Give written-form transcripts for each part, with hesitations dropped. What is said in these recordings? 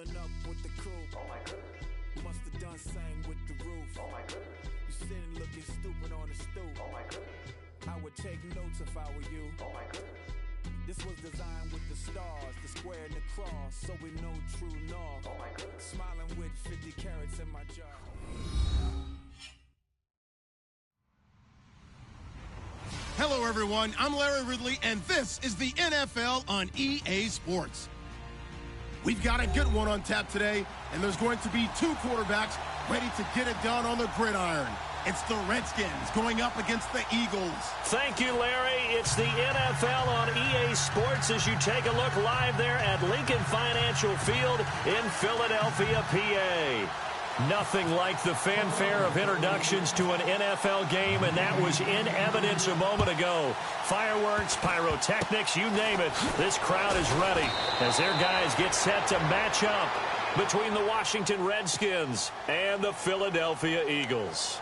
Pulling up with the crew. Oh my goodness. Must have done same with the roof. Oh my goodness. You sitting looking stupid on the stoop. Oh my goodness. I would take notes if I were you. Oh my goodness. This was designed with the stars, the square and the cross, so we know true north. Oh my goodness. Smiling with 50 carats in my jar. Hello, everyone. I'm Larry Ridley, and this is the NFL on EA Sports. We've got a good one on tap today, and there's going to be two quarterbacks ready to get it done on the gridiron. It's the Redskins going up against the Eagles. Thank you, Larry. It's the NFL on EA Sports as you take a look live there at Lincoln Financial Field in Philadelphia, PA. Nothing like the fanfare of introductions to an NFL game, and that was in evidence a moment ago. Fireworks, pyrotechnics, you name it. This crowd is ready as their guys get set to match up between the Washington Redskins and the Philadelphia Eagles.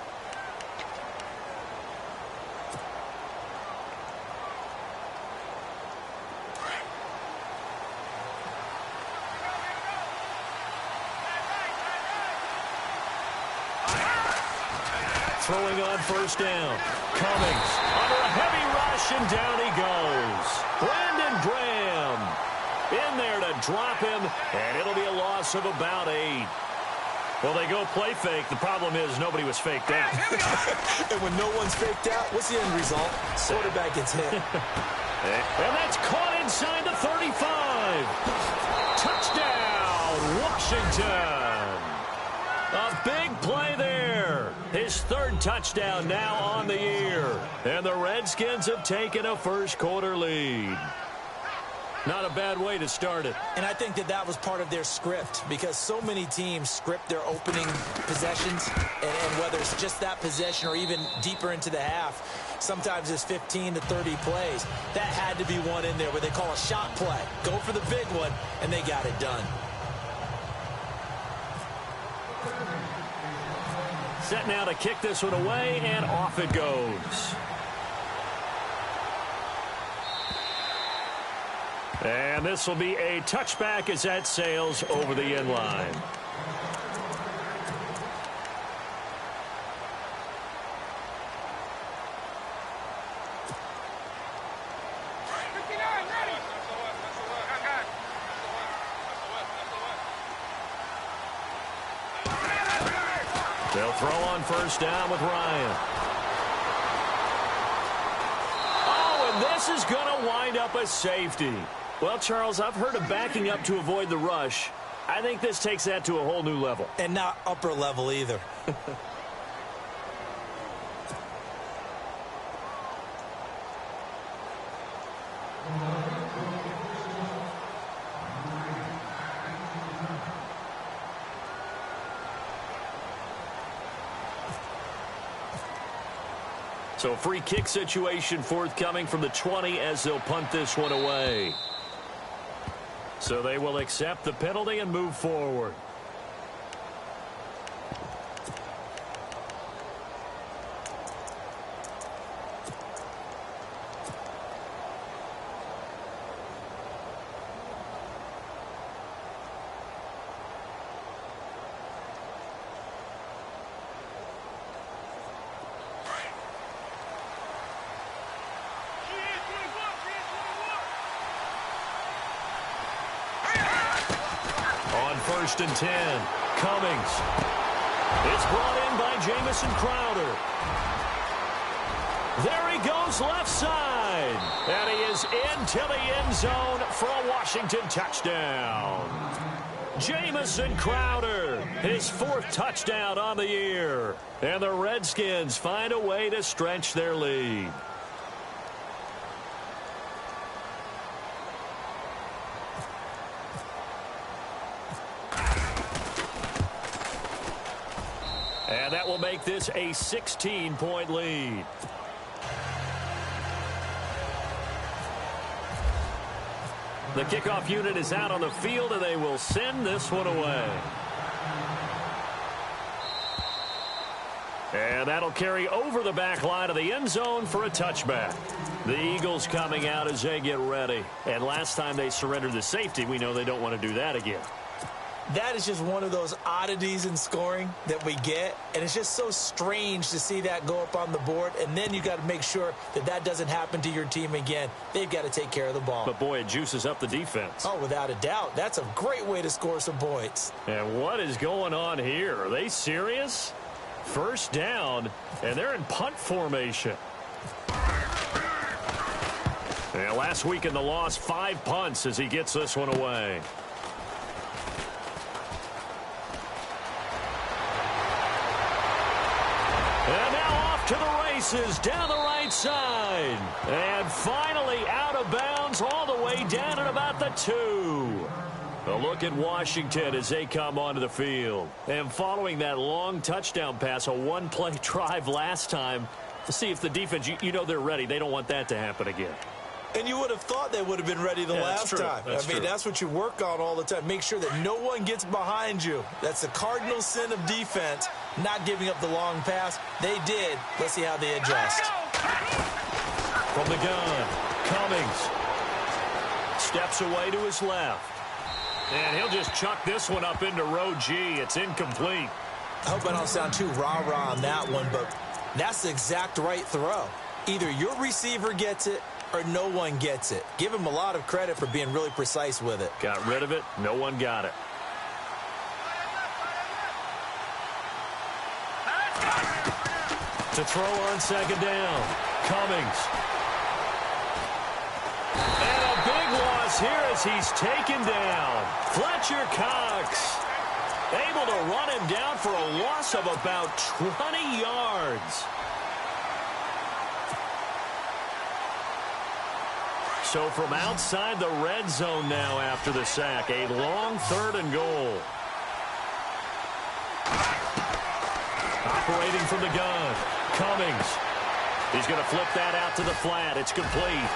Throwing on first down. Cummings under a heavy rush, and down he goes. Brandon Graham in there to drop him, and it'll be a loss of about 8. Well, they go play fake. The problem is nobody was faked out. And when no one's faked out, what's the end result? Quarterback gets hit. And that's caught inside the 35. Touchdown, Washington. A big play there. His third touchdown now on the year. And the Redskins have taken a first-quarter lead. Not a bad way to start it. And I think that was part of their script, because so many teams script their opening possessions, and whether it's just that possession or even deeper into the half, sometimes it's 15 to 30 plays. That had to be one in there where they call a shot play. Go for the big one, and they got it done. Set now to kick this one away, and off it goes. And this will be a touchback as that sails over the end line. They'll throw on first down with Ryan. Oh, and this is going to wind up a safety. Well, Charles, I've heard of backing up to avoid the rush. I think this takes that to a whole new level. And not upper level either. So free kick situation forthcoming from the 20 as they'll punt this one away. So they will accept the penalty and move forward. First and 10. Cummings. It's brought in by Jamison Crowder. There he goes left side. And he is into the end zone for a Washington touchdown. Jamison Crowder, his fourth touchdown on the year. And the Redskins find a way to stretch their lead. And that will make this a 16-point lead. The kickoff unit is out on the field, and they will send this one away. And that'll carry over the back line of the end zone for a touchback. The Eagles coming out as they get ready. And last time they surrendered the safety, we know they don't want to do that again. That is just one of those oddities in scoring that we get, and it's just so strange to see that go up on the board, and then you got to make sure that that doesn't happen to your team again. They've got to take care of the ball. But, boy, it juices up the defense. Oh, without a doubt. That's a great way to score some points. And what is going on here? Are they serious? First down, and they're in punt formation. And last week in the loss, 5 punts as he gets this one away. And now off to the races down the right side. And finally out of bounds all the way down at about the 2. A look at Washington as they come onto the field. And following that long touchdown pass, a one-play drive last time, to see if the defense, you know they're ready. They don't want that to happen again. And you would have thought they would have been ready the last time. That's what you work on all the time. Make sure that no one gets behind you. That's the cardinal sin of defense, not giving up the long pass. They did. Let's see how they adjust. From the gun, Cummings steps away to his left. And he'll just chuck this one up into row G. It's incomplete. I hope I don't sound too rah-rah on that one, but that's the exact right throw. Either your receiver gets it or no one gets it. Give him a lot of credit for being really precise with it. Got rid of it. No one got it. To throw on second down, Cummings. And a big loss here as he's taken down. Fletcher Cox able to run him down for a loss of about 20 yards. So from outside the red zone now after the sack, a long 3rd and goal. Operating from the gun, Cummings. He's going to flip that out to the flat. It's complete.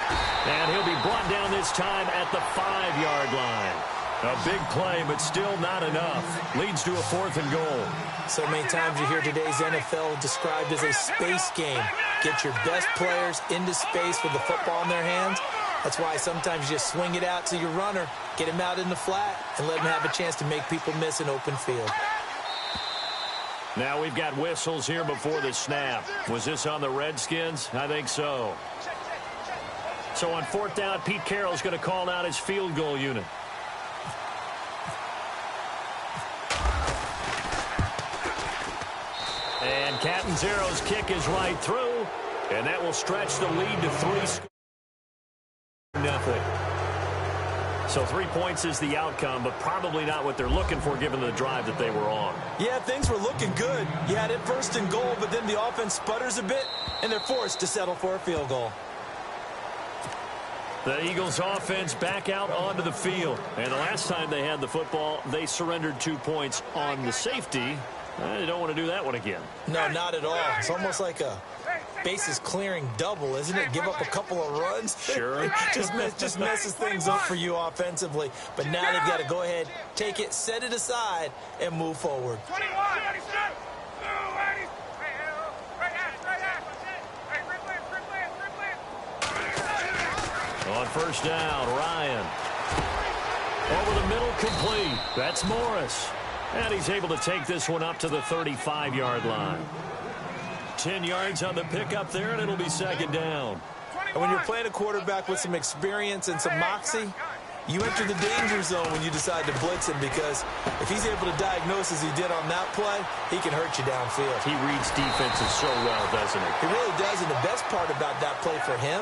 And he'll be brought down this time at the 5-yard line. A big play, but still not enough. Leads to a 4th and goal. So many times you hear today's NFL described as a space game. Get your best players into space with the football in their hands. That's why sometimes you just swing it out to your runner, get him out in the flat, and let him have a chance to make people miss an open field. Now we've got whistles here before the snap. Was this on the Redskins? I think so. So on 4th down, Pete Carroll's going to call out his field goal unit. And Catanzaro's kick is right through, and that will stretch the lead to 3-0. So 3 points is the outcome, but probably not what they're looking for given the drive that they were on. Yeah, things were looking good. You had it 1st and goal, but then the offense sputters a bit, and they're forced to settle for a field goal. The Eagles offense back out onto the field. And the last time they had the football, they surrendered 2 points on the safety. They don't want to do that one again. No, not at all. It's almost like a bases clearing double, isn't it? Give up a couple of runs. Sure. just messes things up for you offensively. But now they've got to go ahead, take it, set it aside, and move forward. On 1st down, Ryan. Over the middle, complete. That's Morris. And he's able to take this one up to the 35-yard line. 10 yards on the pickup there, and it'll be 2nd down. And when you're playing a quarterback with some experience and some moxie, you enter the danger zone when you decide to blitz him, because if he's able to diagnose as he did on that play, he can hurt you downfield. He reads defenses so well, doesn't he? He really does, and the best part about that play for him,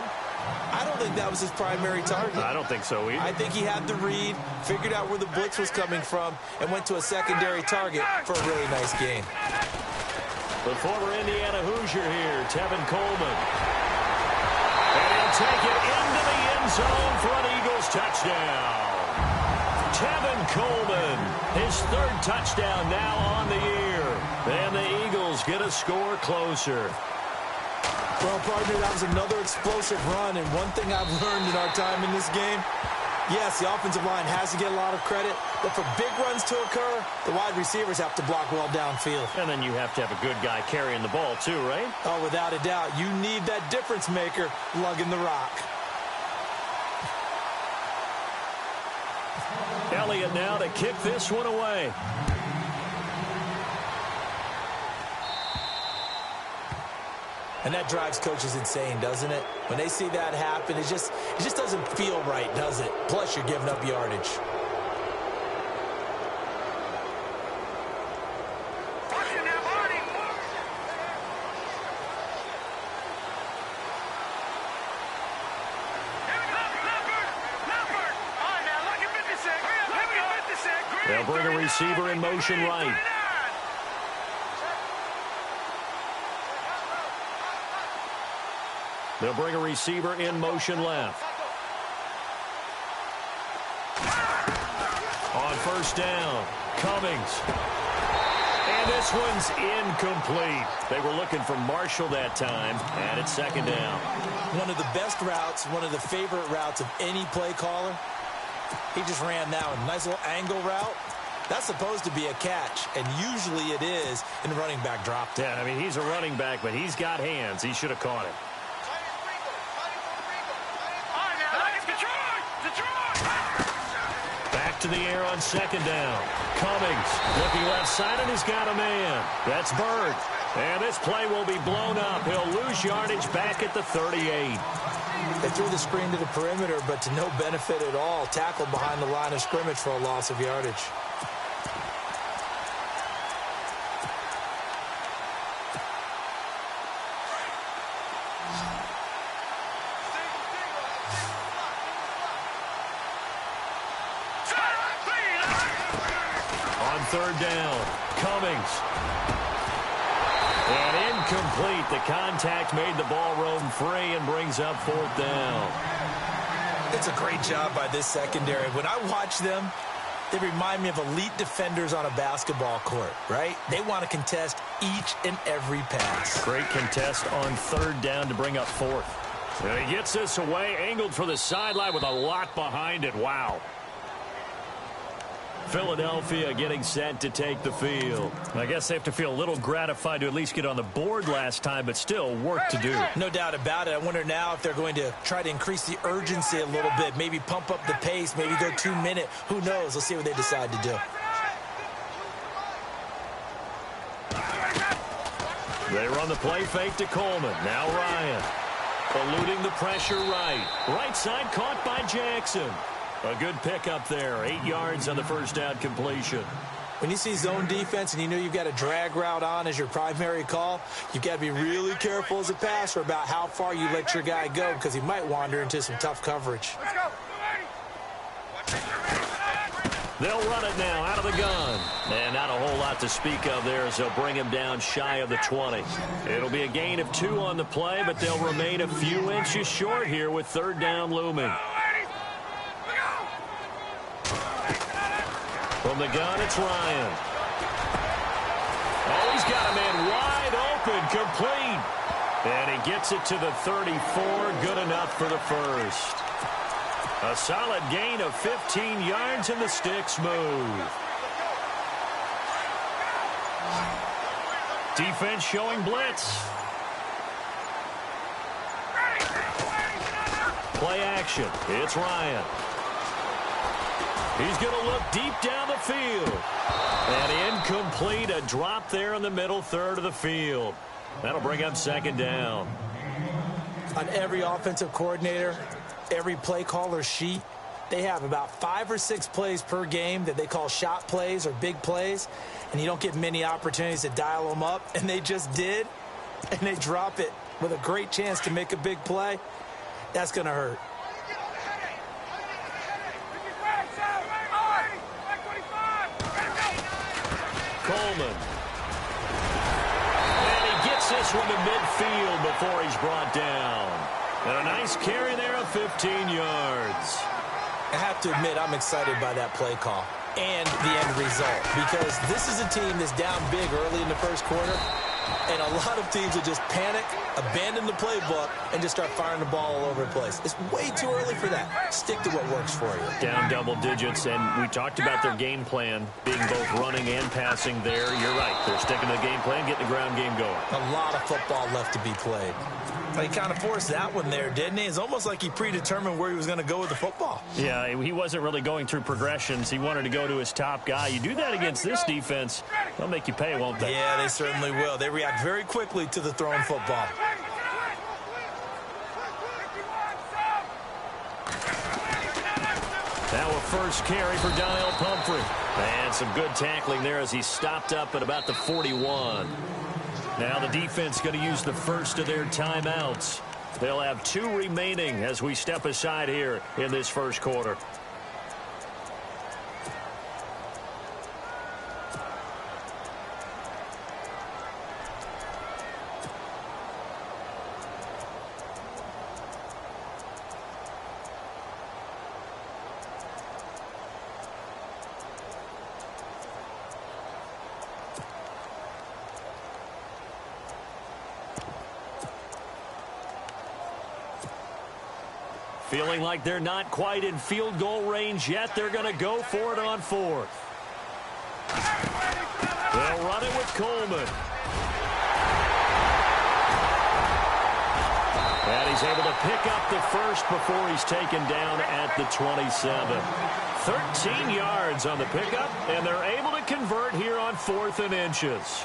I don't think that was his primary target. I don't think so either. I think he had the read, figured out where the blitz was coming from, and went to a secondary target for a really nice gain. The former Indiana Hoosier here, Tevin Coleman. And he'll take it into the end zone for an Eagles touchdown. Tevin Coleman, his 3rd touchdown now on the year. And the Eagles get a score closer. Well, partner, that was another explosive run, and one thing I've learned in our time in this game, yes, the offensive line has to get a lot of credit, but for big runs to occur, the wide receivers have to block well downfield. And then you have to have a good guy carrying the ball too, right? Oh, without a doubt. You need that difference maker lugging the rock. Elliott now to kick this one away. And that drives coaches insane, doesn't it? When they see that happen, it just doesn't feel right, does it? Plus, you're giving up yardage. They'll bring a receiver in motion right. They'll bring a receiver in motion left. On first down, Cummings. And this one's incomplete. They were looking for Marshall that time, and it's second down. One of the best routes, one of the favorite routes of any play caller. He just ran that one. Nice little angle route. That's supposed to be a catch, and usually it is in the running back drop. Yeah, I mean, he's a running back, but he's got hands. He should have caught it. Back to the air on second down. Cummings looking left side, and he's got a man. That's Bird. And this play will be blown up. He'll lose yardage back at the 38. They threw the screen to the perimeter, but to no benefit at all. Tackled behind the line of scrimmage for a loss of yardage. On third down, Cummings. And incomplete. The contact made the ball roam free and brings up fourth down. It's a great job by this secondary. When I watch them, they remind me of elite defenders on a basketball court, right? They want to contest each and every pass. Great contest on third down to bring up fourth. And he gets this away, angled for the sideline with a lot behind it. Wow. Philadelphia getting set to take the field. I guess they have to feel a little gratified to at least get on the board last time, but still work to do. No doubt about it. I wonder now if they're going to try to increase the urgency a little bit, maybe pump up the pace, maybe go 2 minute. Who knows? Let's see what they decide to do. They run the play fake to Coleman. Now Ryan. Eluding the pressure right. Right side caught by Jackson. A good pickup there. 8 yards on the first down completion. When you see zone defense and you know you've got a drag route on as your primary call, you've got to be really careful as a passer about how far you let your guy go because he might wander into some tough coverage. They'll run it now out of the gun. And not a whole lot to speak of there as they'll bring him down shy of the 20. It'll be a gain of 2 on the play, but they'll remain a few inches short here with third down looming. From the gun, it's Ryan. Oh, he's got a man wide open, complete. And he gets it to the 34, good enough for the first. A solid gain of 15 yards, and the sticks move. Defense showing blitz. Play action. It's Ryan. He's going to look deep down the field. And incomplete, a drop there in the middle third of the field. That'll bring up second down. On every offensive coordinator, every play caller sheet, they have about 5 or 6 plays per game that they call shot plays or big plays, and you don't get many opportunities to dial them up, and they just did, and they drop it with a great chance to make a big play. That's going to hurt. Coleman. And he gets this one to midfield before he's brought down. And a nice carry there of 15 yards. I have to admit, I'm excited by that play call and the end result because this is a team that's down big early in the first quarter, and a lot of teams will just panic, abandon the playbook, and just start firing the ball all over the place. It's way too early for that. Stick to what works for you. Down double digits, and we talked about their game plan being both running and passing there. You're right. They're sticking to the game plan, getting the ground game going. A lot of football left to be played. He kind of forced that one there, didn't he? It's almost like he predetermined where he was going to go with the football. Yeah, he wasn't really going through progressions. He wanted to go to his top guy. You do that against this defense, they'll make you pay, won't they? Yeah, they certainly will. They react very quickly to the thrown football. Now a first carry for Donnell Pumphrey. And some good tackling there as he stopped up at about the 41. Now the defense going to use the first of their timeouts. They'll have 2 remaining as we step aside here in this first quarter. Feeling like they're not quite in field goal range yet. They're going to go for it on 4th. They'll run it with Coleman. And he's able to pick up the first before he's taken down at the 27. 13 yards on the pickup, and they're able to convert here on 4th and inches.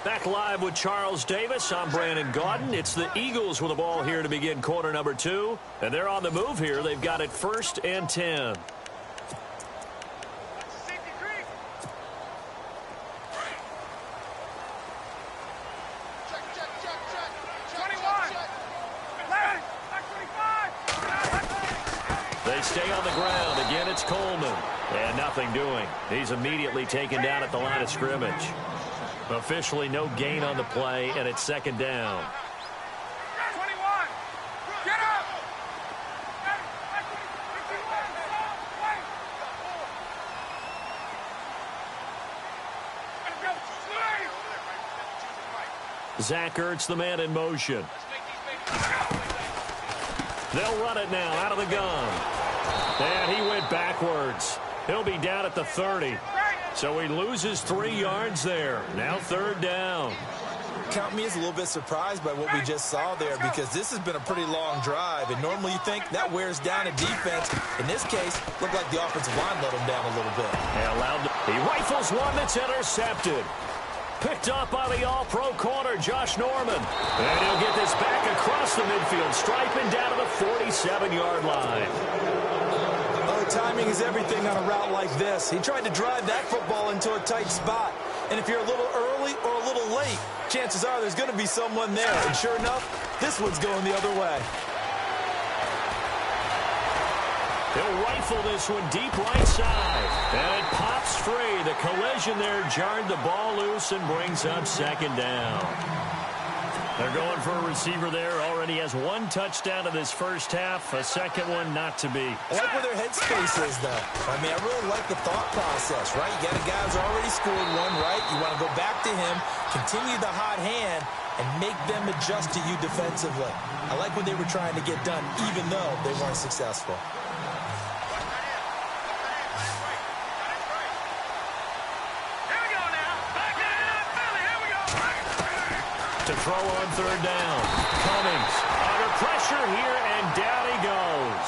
Back live with Charles Davis. I'm Brandon Gaudin. It's the Eagles with the ball here to begin quarter number 2. And they're on the move here. They've got it 1st and 10. They stay on the ground. Again, it's Coleman. And nothing doing. He's immediately taken down at the line of scrimmage. Officially no gain on the play, and it's 2nd down. 21. Get up! Zach Ertz, the man in motion. They'll run it now out of the gun. And he went backwards. He'll be down at the 30. So he loses 3 yards there. Now 3rd down. Count me as a little bit surprised by what we just saw there, because this has been a pretty long drive, and normally you think that wears down a defense. In this case, looked like the offensive line let him down a little bit. He rifles one that's intercepted. Picked up by the all-pro corner, Josh Norman. And he'll get this back across the midfield stripe and down to the 47-yard line. Oh, timing is everything on a route like this. He tried to drive that football into a tight spot. And if you're a little early or a little late, chances are there's going to be someone there. And sure enough, this one's going the other way. He'll rifle this one deep right side. And it pops free. The collision there jarred the ball loose and brings up 2nd down. They're going for a receiver there. Already has 1 touchdown in this first half. A second one not to be. I like where their headspace is, though. I mean, I really like the thought process, right? You got a guy who's already scored 1, right? You want to go back to him, continue the hot hand, and make them adjust to you defensively. I like what they were trying to get done, even though they weren't successful. To throw on 3rd down. Cummings under pressure here, and down he goes.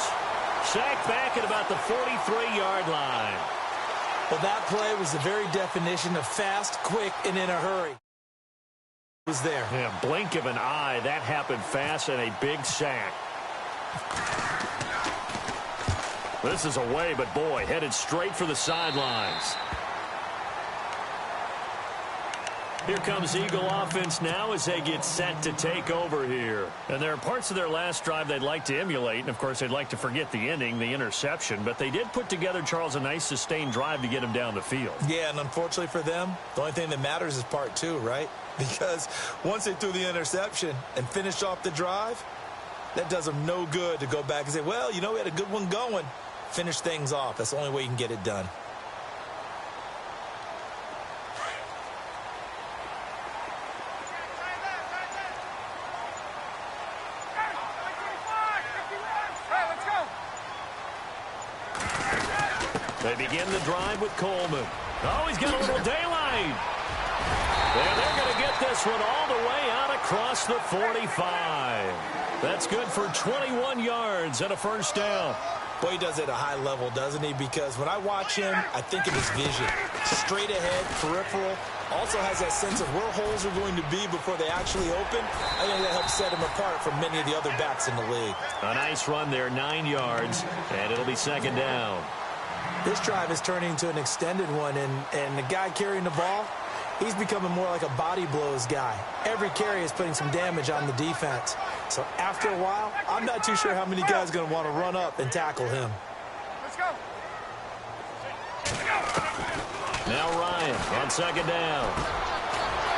Sacked back at about the 43-yard line. Well, that play was the very definition of fast, quick, and in a hurry. Was there. Yeah, blink of an eye. That happened fast, and a big sack. This is away, but boy, headed straight for the sidelines. Here comes Eagle offense now as they get set to take over here. And there are parts of their last drive they'd like to emulate. And, of course, they'd like to forget the ending, the interception. But they did put together, Charles, a nice sustained drive to get him down the field. Yeah, and unfortunately for them, the only thing that matters is part 2, right? Because once they threw the interception and finished off the drive, that does them no good to go back and say, well, you know, we had a good one going. Finish things off. That's the only way you can get it done. They begin the drive with Coleman. Oh, he's got a little daylight. And they're going to get this one all the way out across the 45. That's good for 21 yards and a first down. Boy, he does it at a high level, doesn't he? Because when I watch him, I think of his vision. Straight ahead, peripheral. Also has that sense of where holes are going to be before they actually open. I think that helps set him apart from many of the other backs in the league. A nice run there, 9 yards, and it'll be second down. This drive is turning into an extended one, and the guy carrying the ball, he's becoming more like a body blows guy. Every carry is putting some damage on the defense. So after a while, I'm not too sure how many guys are going to want to run up and tackle him. Let's go. Now Ryan on second down.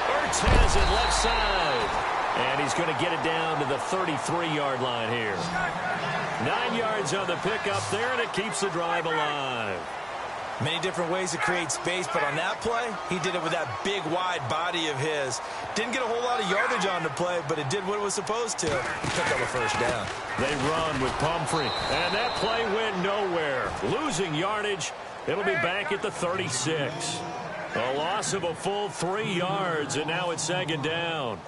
Ertz has it left side. And he's going to get it down to the 33-yard line here. 9 yards on the pickup there, and it keeps the drive alive. Many different ways to create space, but on that play, he did it with that big, wide body of his. Didn't get a whole lot of yardage on the play, but it did what it was supposed to. Pick up a first down. They run with Pumphrey, and that play went nowhere. Losing yardage, it'll be back at the 36. A loss of a full 3 yards, and now it's second down.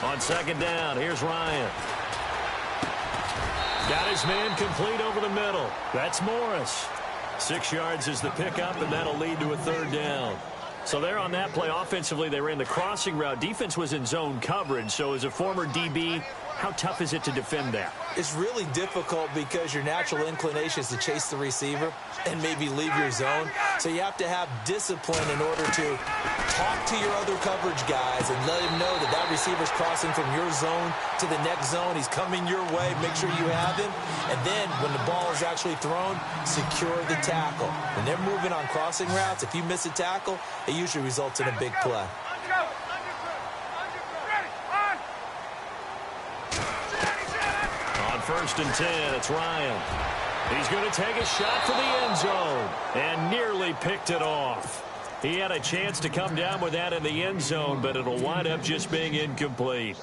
On second down, here's Ryan. Got his man complete over the middle. That's Morris. 6 yards is the pickup, and that'll lead to a third down. So there on that play, offensively, they ran the crossing route. Defense was in zone coverage, so as a former DB, how tough is it to defend that? It's really difficult because your natural inclination is to chase the receiver and maybe leave your zone. So you have to have discipline in order to talk to your other coverage guys and let him know that that receiver's crossing from your zone to the next zone. He's coming your way. Make sure you have him. And then when the ball is actually thrown, secure the tackle. When they're moving on crossing routes, if you miss a tackle, it usually results in a big play. First and 10, it's Ryan. He's going to take a shot for the end zone and nearly picked it off. He had a chance to come down with that in the end zone, but it'll wind up just being incomplete.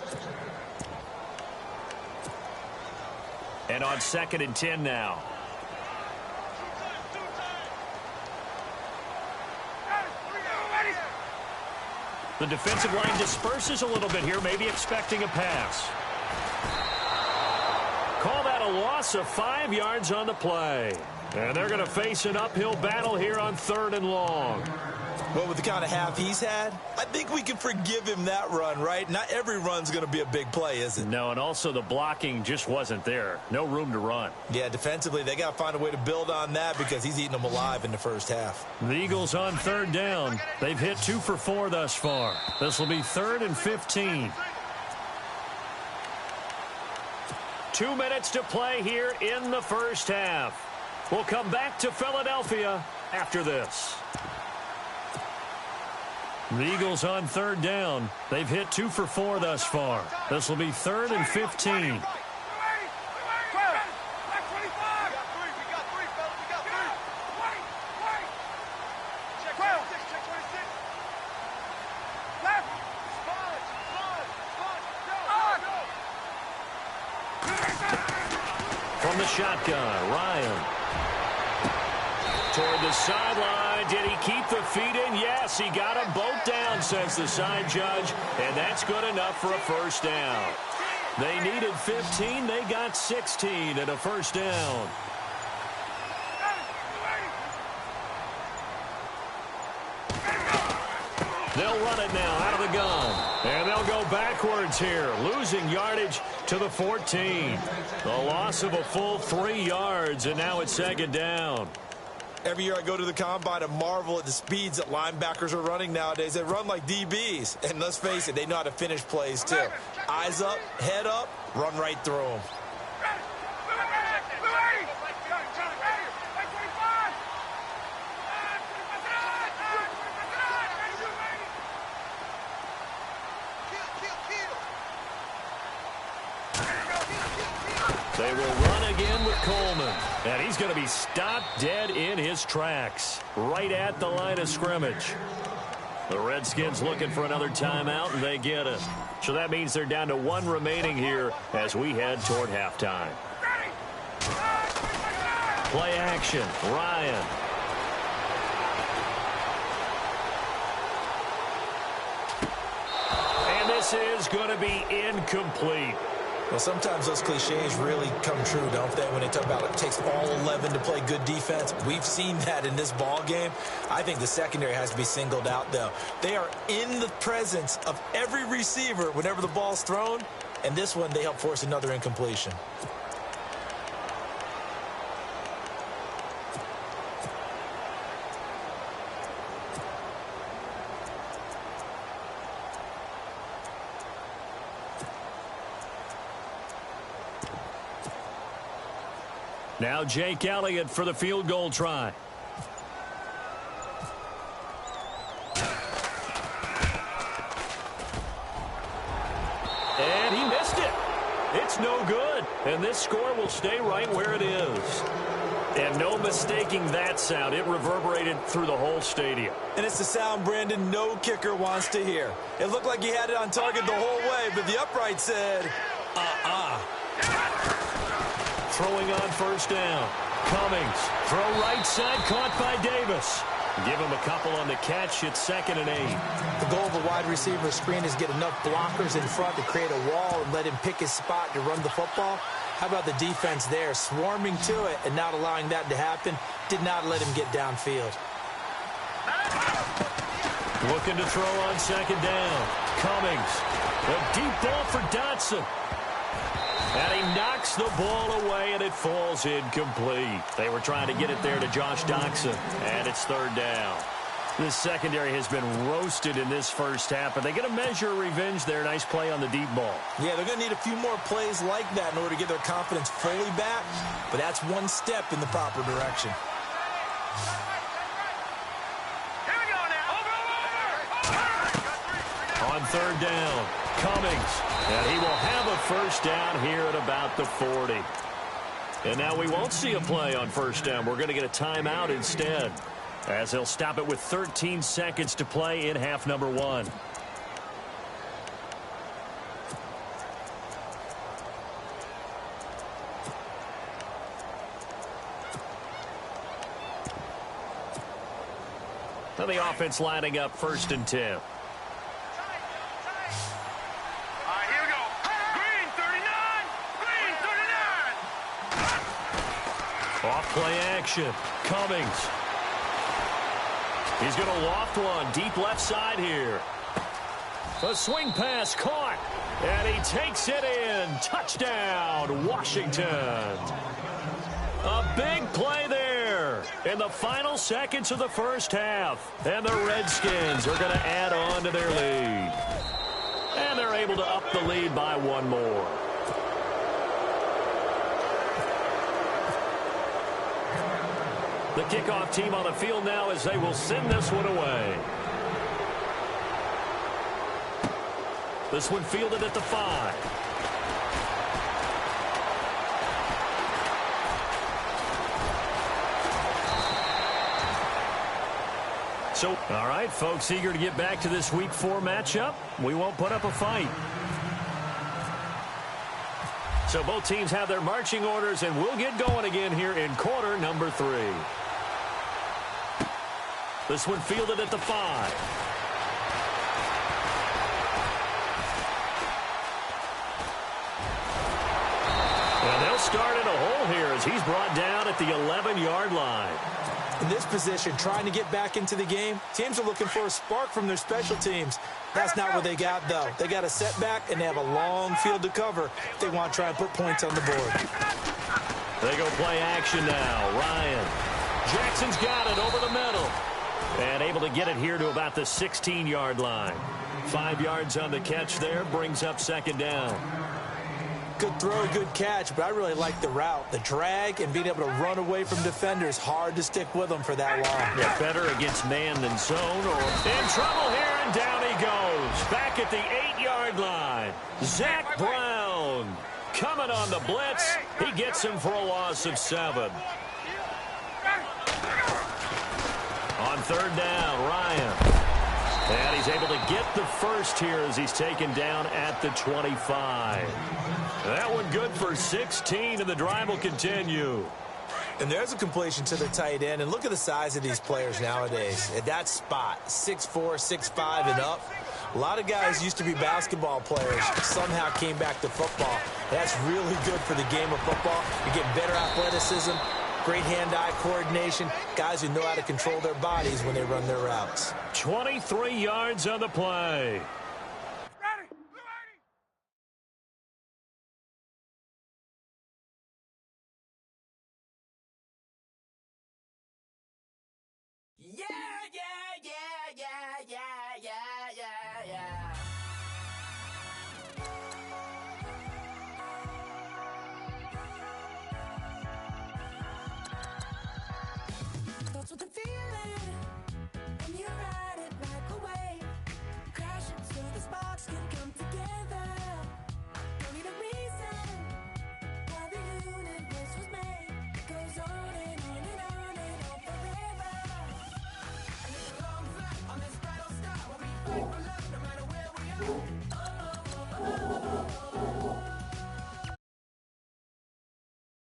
And on second and 10 now. The defensive line disperses a little bit here, maybe expecting a pass. Call that a loss of 5 yards on the play. And they're going to face an uphill battle here on third and long. Well, with the kind of half he's had, I think we can forgive him that run, right? Not every run's going to be a big play, is it? No, and also the blocking just wasn't there. No room to run. Yeah, defensively, they got to find a way to build on that because he's eating them alive in the first half. The Eagles on third down. They've hit 2 for 4 thus far. This will be 3rd and 15. 2 minutes to play here in the first half. We'll come back to Philadelphia after this. The Eagles on third down. They've hit 2 for 4 thus far. This will be 3rd and 15. From the shotgun, Ryan. Toward the sideline. Did he keep the feet in? Yes, he got them both down, says the side judge. And that's good enough for a first down. They needed 15. They got 16 and a first down. They'll run it now out of the gun. And they'll go backwards here, losing yardage to the 14. A loss of a full 3 yards, and now it's second down. Every year I go to the combine and marvel at the speeds that linebackers are running nowadays. They run like DBs. And let's face it, they know how to finish plays too. Eyes up, head up, run right through them. They will run again with Coleman. And he's going to be stopped dead in his tracks, right at the line of scrimmage. The Redskins looking for another timeout, and they get it. So that means they're down to 1 remaining here as we head toward halftime. Play action. Ryan. And this is going to be incomplete. Well, sometimes those cliches really come true, don't they, when they talk about it takes all 11 to play good defense. We've seen that in this ball game. I think the secondary has to be singled out, though. They are in the presence of every receiver whenever the ball's thrown, and this one they help force another incompletion. Now Jake Elliott for the field goal try. And he missed it. It's no good. And this score will stay right where it is. And no mistaking that sound. It reverberated through the whole stadium. And it's the sound, Brandon, no kicker wants to hear. It looked like he had it on target the whole way, but the upright said, Throwing on first down. Cummings. Throw right side, caught by Davis. Give him a couple on the catch. It's 2nd and 8. The goal of a wide receiver screen is get enough blockers in front to create a wall and let him pick his spot to run the football. How about the defense there, swarming to it and not allowing that to happen? Did not let him get downfield. Looking to throw on 2nd down. Cummings. A deep ball for Dotson. And he knocks the ball away, and it falls incomplete. They were trying to get it there to Josh Doctson, and it's 3rd down. This secondary has been roasted in this first half, but they get a measure of revenge there. Nice play on the deep ball. Yeah, they're going to need a few more plays like that in order to get their confidence fully back, but that's one step in the proper direction. Here we go now. Over. On 3rd down, Cummings. And he will have a first down here at about the 40. And now we won't see a play on first down. We're going to get a timeout instead, as they'll stop it with 13 seconds to play in half number 1. And the offense lining up 1st and 10. Off play action. Cummings. He's going to loft one deep left side here. A swing pass caught. And he takes it in. Touchdown, Washington. A big play there in the final seconds of the first half. And the Redskins are going to add on to their lead. And they're able to up the lead by 1 more. The kickoff team on the field now as they will send this one away. This one fielded at the 5. So, all right, folks, eager to get back to this Week 4 matchup. We won't put up a fight. So both teams have their marching orders, and we'll get going again here in quarter number 3. This one fielded at the 5. And they'll start in a hole here as he's brought down at the 11-yard line. In this position, trying to get back into the game, teams are looking for a spark from their special teams. That's not what they got, though. They got a setback, and they have a long field to cover if they want to try and put points on the board. They go play action now. Ryan. Jackson's got it over the middle. And able to get it here to about the 16-yard line. 5 yards on the catch there, brings up 2nd down. Good throw, good catch, but I really like the route. The drag and being able to run away from defenders, hard to stick with them for that long. Yeah, better against man than zone. Or in trouble here, and down he goes. Back at the 8-yard line. Zach Brown coming on the blitz. He gets him for a loss of 7. On 3rd down, Ryan. And he's able to get the first here as he's taken down at the 25. That one good for 16, and the drive will continue. And there's a completion to the tight end. And look at the size of these players nowadays. At that spot, 6'4", 6'5", and up. A lot of guys used to be basketball players, somehow came back to football. That's really good for the game of football. You get better athleticism, great hand-eye coordination, guys who know how to control their bodies when they run their routes. 23 yards on the play. Yeah, yeah, yeah, yeah, yeah, yeah, yeah, yeah. That's what the feeling when you ride it like a wave, crashing so the sparks can come together. Don't need a reason why the universe was made. It goes on and on and on and on forever. And it's a long flight on this battle star. We'll be fighting for love no matter where we are.